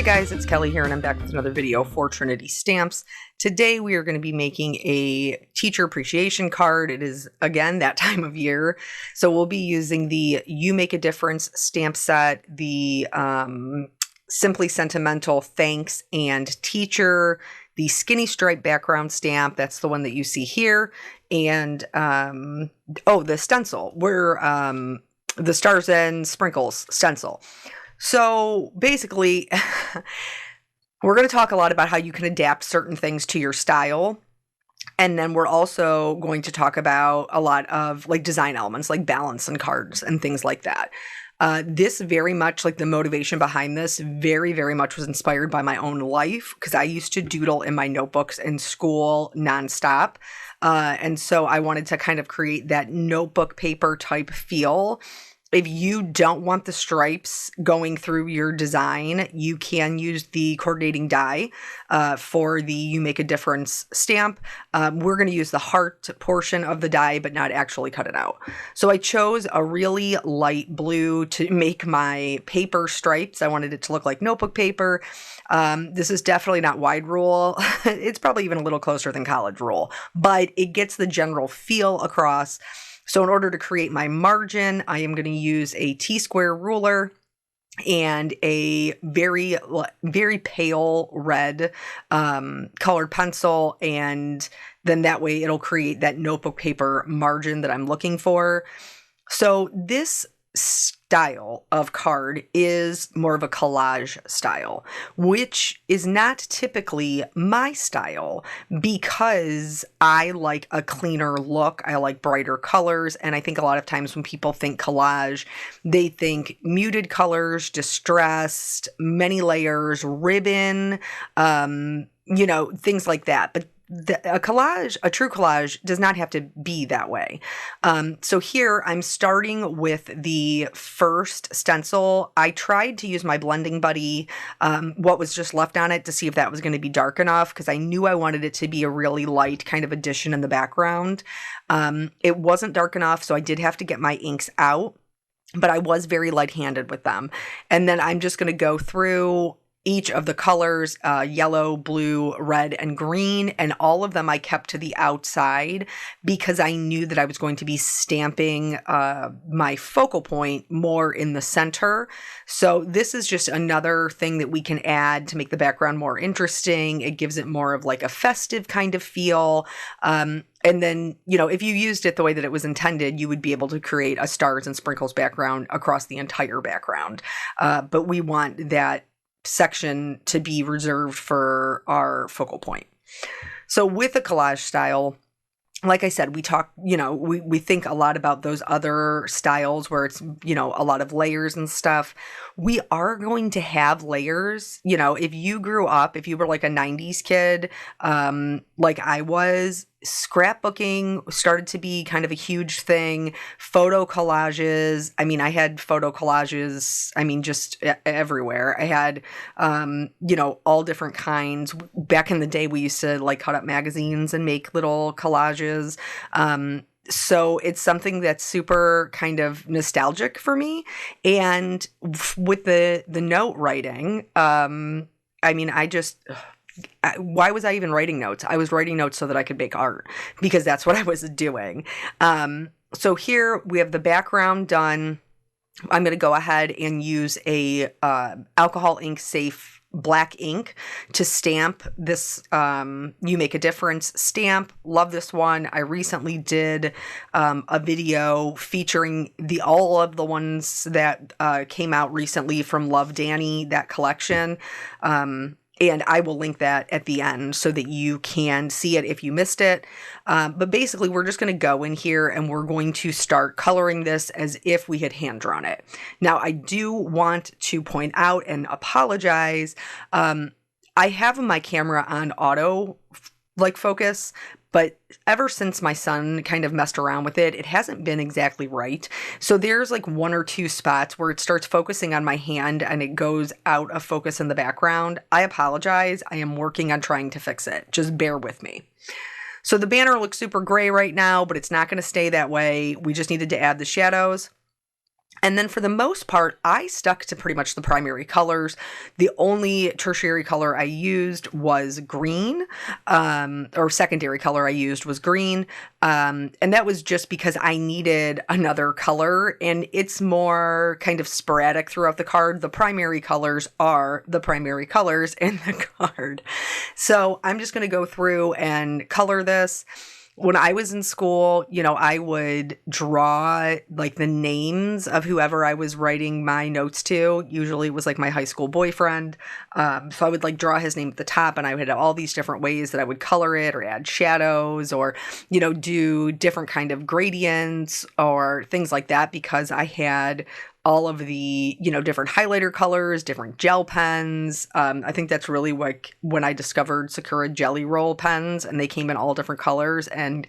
Hi guys, it's Kelly here and I'm back with another video for Trinity Stamps. Today we are going to be making a teacher appreciation card. It is again that time of year. So we'll be using the You Make a Difference stamp set, the Simply Sentimental Thanks and Teacher, the Skinny Stripe background stamp, that's the one that you see here, and the stencil. We're the Stars and Sprinkles stencil. So basically, we're going to talk a lot about how you can adapt certain things to your style. And then we're also going to talk about a lot of like design elements like balance and cards and things like that. This very much, like the motivation behind this, very, very much was inspired by my own life because I used to doodle in my notebooks in school nonstop. And so I wanted to kind of create that notebook paper type feel. If you don't want the stripes going through your design, you can use the coordinating die for the You Make a Difference stamp. We're going to use the heart portion of the die, but not actually cut it out. So I chose a really light blue to make my paper stripes. I wanted it to look like notebook paper. This is definitely not wide rule. It's probably even a little closer than college rule, but it gets the general feel across. So in order to create my margin, I am going to use a T-square ruler and a very, very pale red colored pencil. And then that way it'll create that notebook paper margin that I'm looking for. So this style of card is more of a collage style, which is not typically my style because I like a cleaner look. I like brighter colors. And I think a lot of times when people think collage, they think muted colors, distressed, many layers, ribbon, things like that. But a true collage does not have to be that way. So here I'm starting with the first stencil. I tried to use my Blending Buddy, what was just left on it, to see if that was going to be dark enough because I knew I wanted it to be a really light kind of addition in the background. It wasn't dark enough, so I did have to get my inks out, but I was very light-handed with them. And then I'm just going to go through each of the colors, yellow, blue, red, and green, and all of them I kept to the outside because I knew that I was going to be stamping my focal point more in the center. So this is just another thing that we can add to make the background more interesting. It gives it more of like a festive kind of feel. And then, if you used it the way that it was intended, you would be able to create a Stars and Sprinkles background across the entire background. But we want that section to be reserved for our focal point. So with a collage style, like I said, we talk, we think a lot about those other styles where it's, a lot of layers and stuff. We are going to have layers. If you grew up, if you were like a 90s kid, like I was, scrapbooking started to be kind of a huge thing. Photo collages. I mean, I had photo collages, just everywhere. I had, all different kinds. Back in the day, we used to like cut up magazines and make little collages. So it's something that's super kind of nostalgic for me. And with the note writing, why was I even writing notes? I was writing notes so that I could make art because that's what I was doing. So here we have the background done. I'm going to go ahead and use a alcohol ink safe black ink to stamp this You Make a Difference stamp. Love this one. I recently did a video featuring all of the ones that came out recently from Love Danny, that collection. And I will link that at the end so that you can see it if you missed it. But basically, we're just going to go in here and we're going to start coloring this as if we had hand drawn it. Now, I do want to point out and apologize. I have my camera on auto focus, but ever since my son kind of messed around with it, it hasn't been exactly right. So there's like one or two spots where it starts focusing on my hand and it goes out of focus in the background. I apologize. I am working on trying to fix it. Just bear with me. So the banner looks super gray right now, but it's not going to stay that way. We just needed to add the shadows. And then for the most part, I stuck to pretty much the primary colors. The only tertiary color I used was green, or secondary color I used was green. And that was just because I needed another color, and it's more kind of sporadic throughout the card. The primary colors are the primary colors in the card. So I'm just going to go through and color this. When I was in school, I would draw like the names of whoever I was writing my notes to. Usually it was like my high school boyfriend. So I would like draw his name at the top, and I would have all these different ways that I would color it or add shadows or, do different kind of gradients or things like that, because I had all of the, different highlighter colors, different gel pens. I think that's really like when I discovered Sakura Jelly Roll pens, and they came in all different colors, and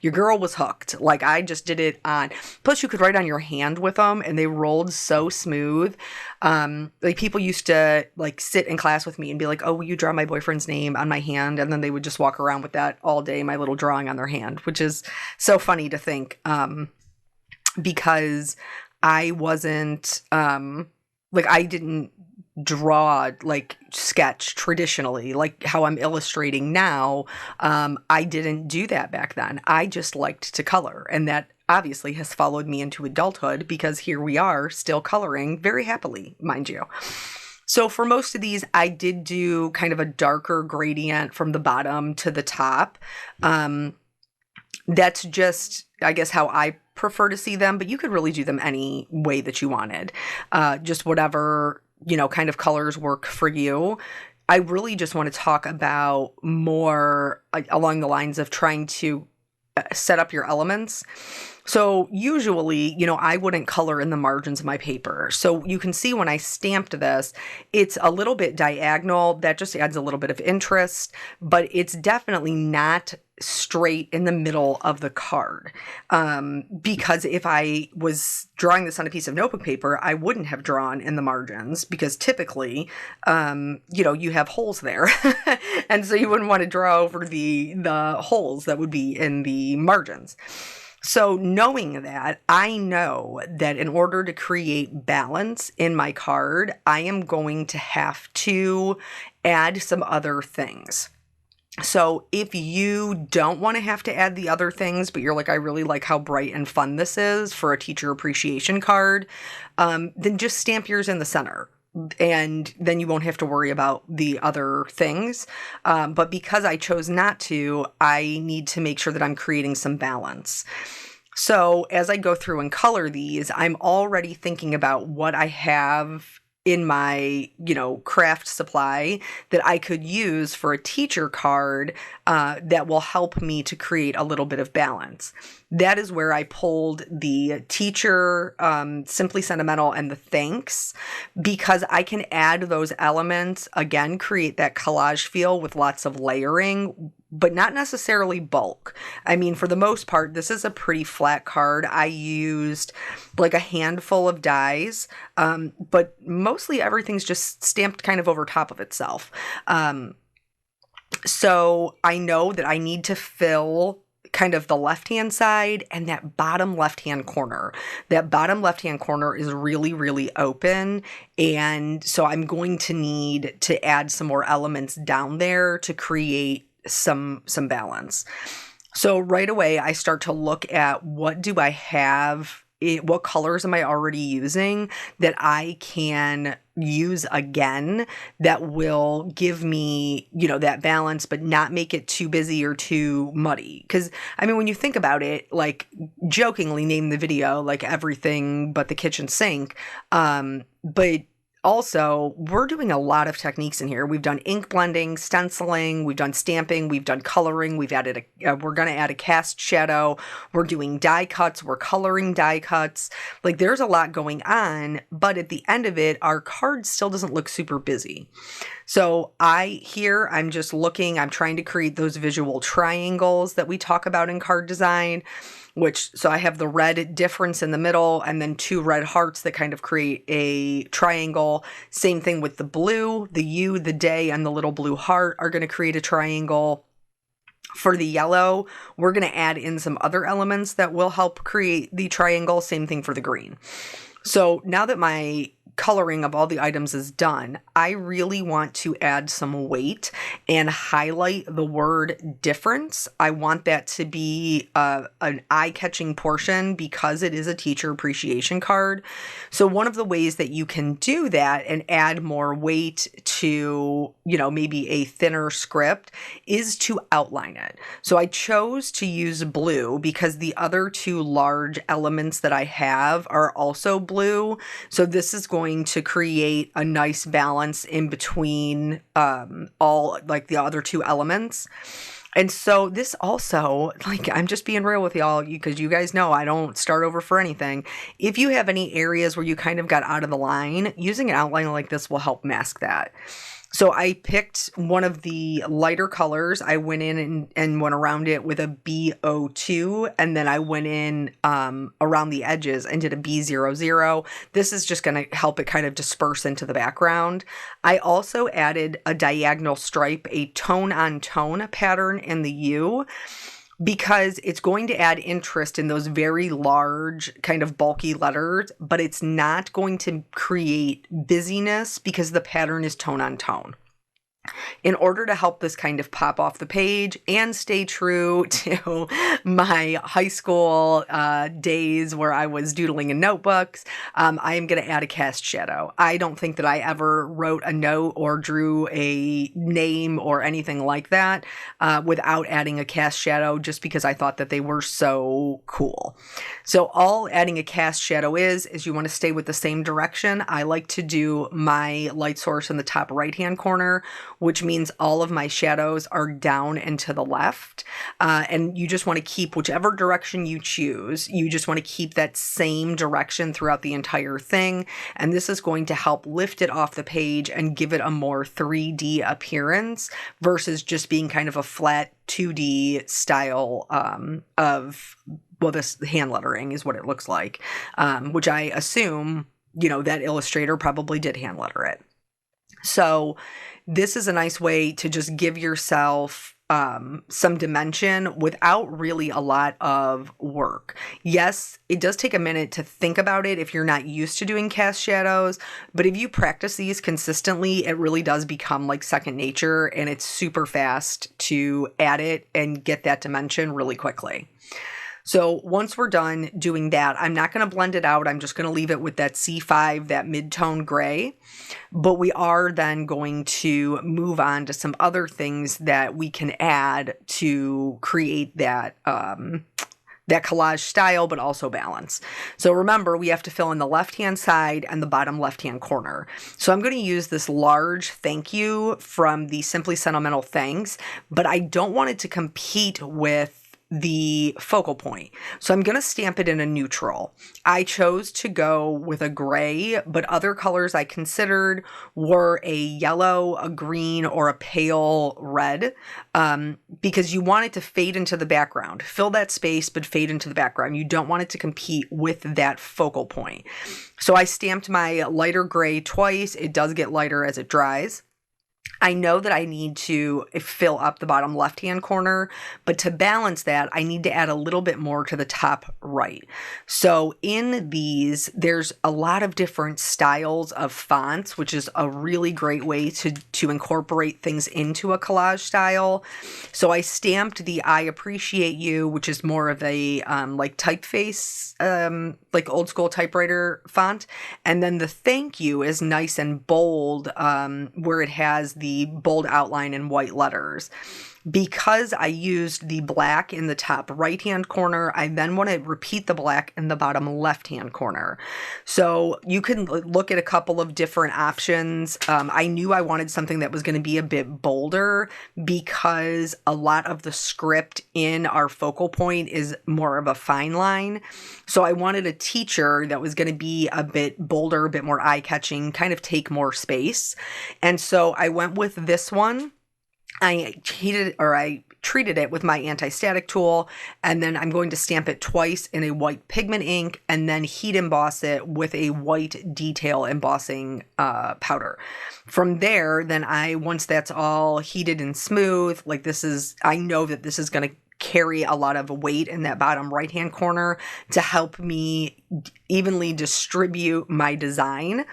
your girl was hooked. Like, I just did it on, plus you could write on your hand with them, and they rolled so smooth. Like, people used to like sit in class with me and be like, oh, will you draw my boyfriend's name on my hand? And then they would just walk around with that all day, my little drawing on their hand, which is so funny to think, because I wasn't, I didn't draw, like, sketch traditionally, like how I'm illustrating now. I didn't do that back then. I just liked to color, and that obviously has followed me into adulthood, because here we are still coloring very happily, mind you. So for most of these, I did do kind of a darker gradient from the bottom to the top. That's just, I guess, how I prefer to see them, but you could really do them any way that you wanted. Just whatever, kind of colors work for you. I really just want to talk about more along the lines of trying to set up your elements. So usually, I wouldn't color in the margins of my paper. So you can see when I stamped this, it's a little bit diagonal. That just adds a little bit of interest, but it's definitely not straight in the middle of the card. Because if I was drawing this on a piece of notebook paper, I wouldn't have drawn in the margins, because typically, you have holes there. And so you wouldn't want to draw over the holes that would be in the margins. So knowing that, I know that in order to create balance in my card, I am going to have to add some other things. So if you don't want to have to add the other things, but you're like, I really like how bright and fun this is for a teacher appreciation card, then just stamp yours in the center. And then you won't have to worry about the other things. But because I chose not to, I need to make sure that I'm creating some balance. So as I go through and color these, I'm already thinking about what I have in my, craft supply that I could use for a teacher card that will help me to create a little bit of balance. That is where I pulled the teacher, Simply Sentimental, and the thanks, because I can add those elements, again, create that collage feel with lots of layering, but not necessarily bulk. I mean, for the most part, this is a pretty flat card. I used like a handful of dies, but mostly everything's just stamped kind of over top of itself. So I know that I need to fill kind of the left-hand side and that bottom left-hand corner. That bottom left-hand corner is really, really open. And so I'm going to need to add some more elements down there to create some balance. So right away, I start to look at what do I have, what colors am I already using that I can use again that will give me, that balance, but not make it too busy or too muddy. Because, I mean, when you think about it, like jokingly name the video like Everything But the Kitchen Sink, but also, we're doing a lot of techniques in here. We've done ink blending, stenciling, we've done stamping, we've done coloring, we've added we're going to add a cast shadow, we're doing die cuts, we're coloring die cuts. Like, there's a lot going on, but at the end of it, our card still doesn't look super busy. So I'm just looking, I'm trying to create those visual triangles that we talk about in card design. So I have the red difference in the middle and then two red hearts that kind of create a triangle. Same thing with the blue, the U, the day, and the little blue heart are going to create a triangle. For the yellow, we're going to add in some other elements that will help create the triangle. Same thing for the green. So now that my coloring of all the items is done, I really want to add some weight and highlight the word difference. I want that to be an eye-catching portion because it is a teacher appreciation card. So one of the ways that you can do that and add more weight to, maybe a thinner script is to outline it. So I chose to use blue because the other two large elements that I have are also blue. So this is going to create a nice balance in between all like the other two elements. And so this also, I'm just being real with y'all because you guys know I don't start over for anything. If you have any areas where you kind of got out of the line, using an outline like this will help mask that. So I picked one of the lighter colors. I went in and went around it with a B02, and then I went in around the edges and did a B00. This is just going to help it kind of disperse into the background. I also added a diagonal stripe, a tone-on-tone pattern in the U, because it's going to add interest in those very large kind of bulky letters, but it's not going to create busyness because the pattern is tone on tone. In order to help this kind of pop off the page and stay true to my high school days where I was doodling in notebooks, I am going to add a cast shadow. I don't think that I ever wrote a note or drew a name or anything like that without adding a cast shadow, just because I thought that they were so cool. So all adding a cast shadow is you want to stay with the same direction. I like to do my light source in the top right-hand corner, which means all of my shadows are down and to the left. And you just want to keep whichever direction you choose. You just want to keep that same direction throughout the entire thing. And this is going to help lift it off the page and give it a more 3D appearance versus just being kind of a flat 2D style of, well, this hand lettering is what it looks like, which I assume, that illustrator probably did hand letter it. So this is a nice way to just give yourself some dimension without really a lot of work. Yes, it does take a minute to think about it if you're not used to doing cast shadows, but if you practice these consistently, it really does become like second nature, and it's super fast to add it and get that dimension really quickly. So once we're done doing that, I'm not going to blend it out. I'm just going to leave it with that C5, that mid-tone gray. But we are then going to move on to some other things that we can add to create that collage style, but also balance. So remember, we have to fill in the left-hand side and the bottom left-hand corner. So I'm going to use this large thank you from the Simply Sentimental Thanks, but I don't want it to compete with the focal point. So I'm going to stamp it in a neutral. I chose to go with a gray, but other colors I considered were a yellow, a green, or a pale red, because you want it to fade into the background. Fill that space, but fade into the background. You don't want it to compete with that focal point. So I stamped my lighter gray twice. It does get lighter as it dries. I know that I need to fill up the bottom left-hand corner, but to balance that, I need to add a little bit more to the top right. So in these, there's a lot of different styles of fonts, which is a really great way to incorporate things into a collage style. So I stamped the I Appreciate You, which is more of a like typeface, like old school typewriter font. And then the Thank You is nice and bold, where it has the bold outline in white letters. Because I used the black in the top right-hand corner, I then want to repeat the black in the bottom left-hand corner. So you can look at a couple of different options. I knew I wanted something that was going to be a bit bolder because a lot of the script in our focal point is more of a fine line. So I wanted a teacher that was going to be a bit bolder, a bit more eye-catching, kind of take more space. And so I went with this one. I treated it with my anti-static tool, and then I'm going to stamp it twice in a white pigment ink and then heat emboss it with a white detail embossing powder. From there, then once that's all heated and smooth, like I know that this is going to carry a lot of weight in that bottom right hand corner to help me evenly distribute my design.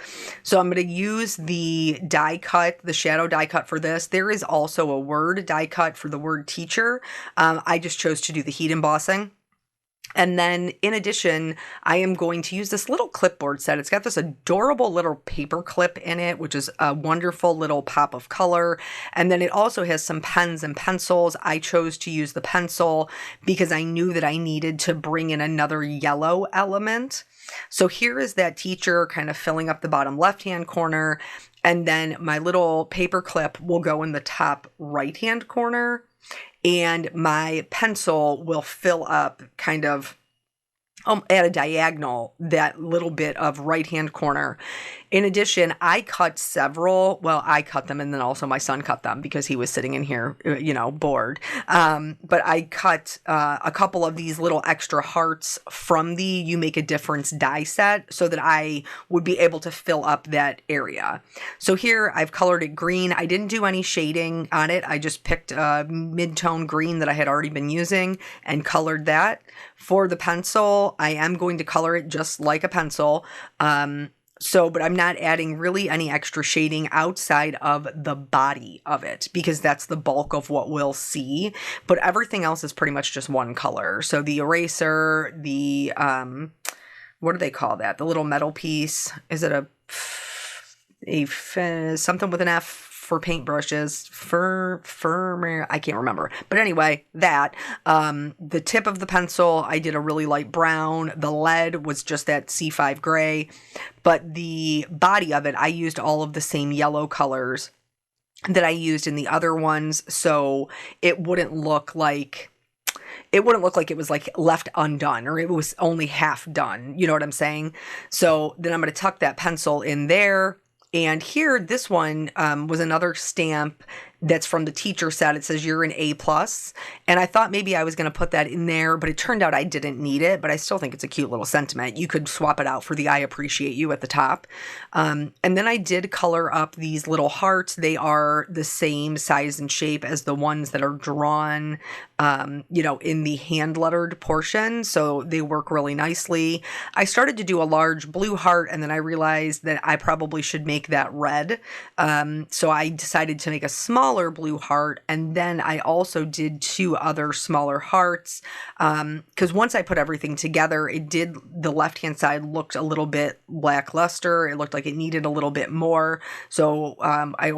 So I'm going to use the die cut, the shadow die cut for this. There is also a word die cut for the word teacher. I just chose to do the heat embossing. And then in addition, I am going to use this little clipboard set. It's got this adorable little paper clip in it, which is a wonderful little pop of color. And then it also has some pens and pencils. I chose to use the pencil because I knew that I needed to bring in another yellow element. So here is that teacher kind of filling up the bottom left-hand corner. And then my little paper clip will go in the top right-hand corner. And my pencil will fill up kind of at a diagonal that little bit of right-hand corner. In addition, I cut I cut them, and then also my son cut them because he was sitting in here, bored. But I cut a couple of these little extra hearts from the You Make a Difference die set so that I would be able to fill up that area. So here I've colored it green. I didn't do any shading on it. I just picked a mid-tone green that I had already been using and colored that. For the pencil, I am going to color it just like a pencil. But I'm not adding really any extra shading outside of the body of it because that's the bulk of what we'll see. But everything else is pretty much just one color. So the eraser, the, what do they call that? The little metal piece. Is it something with an F? For paintbrushes, I can't remember. But anyway, the tip of the pencil, I did a really light brown. The lead was just that C5 gray. But the body of it, I used all of the same yellow colors that I used in the other ones. So it wouldn't look like it was like left undone or it was only half done. You know what I'm saying? So then I'm going to tuck that pencil in there. And here, this one was another stamp that's from the teacher set. It says you're an A+. And I thought maybe I was going to put that in there, but it turned out I didn't need it. But I still think it's a cute little sentiment. You could swap it out for the I appreciate you at the top. And then I did color up these little hearts. They are the same size and shape as the ones that are drawn, in the hand lettered portion. So they work really nicely. I started to do a large blue heart, and then I realized that I probably should make that red. So I decided to make a smaller blue heart, and then I also did 2 other smaller hearts because once I put everything together, the left-hand side looked a little bit lackluster. It looked like it needed a little bit more. So I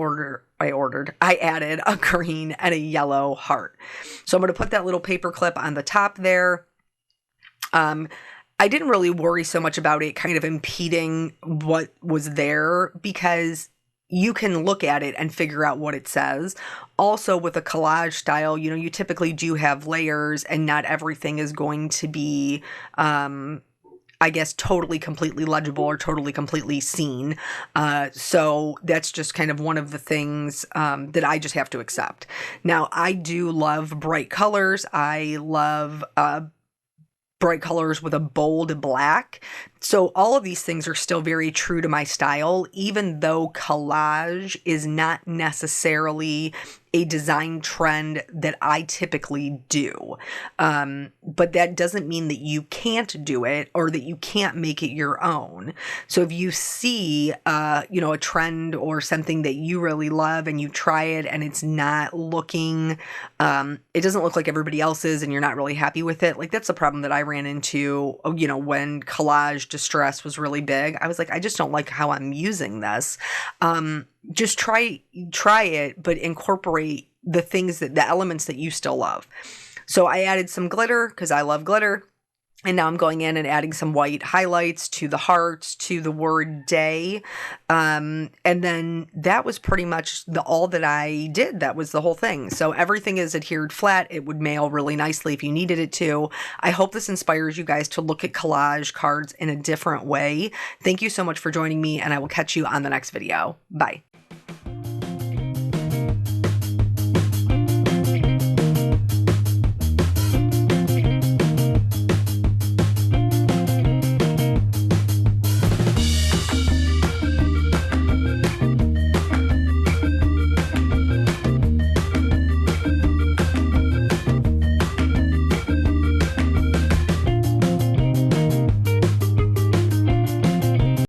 added a green and a yellow heart. So I'm going to put that little paper clip on the top there. I didn't really worry so much about it kind of impeding what was there because you can look at it and figure out what it says. Also, with a collage style, you typically do have layers and not everything is going to be, totally completely legible or totally completely seen. So that's just kind of one of the things that I just have to accept. Now, I do love bright colors. I love bright colors with a bold black. So all of these things are still very true to my style, even though collage is not necessarily a design trend that I typically do. But that doesn't mean that you can't do it or that you can't make it your own. So if you see, a trend or something that you really love and you try it and it's not looking, it doesn't look like everybody else's and you're not really happy with it. Like that's a problem that I ran into, when collage distress was really big. I was like, I just don't like how I'm using this. Just try it, but incorporate the elements that you still love. So I added some glitter because I love glitter. And now I'm going in and adding some white highlights to the hearts, to the word day. And then that was pretty much all that I did. That was the whole thing. So everything is adhered flat. It would mail really nicely if you needed it to. I hope this inspires you guys to look at collage cards in a different way. Thank you so much for joining me, and I will catch you on the next video. Bye.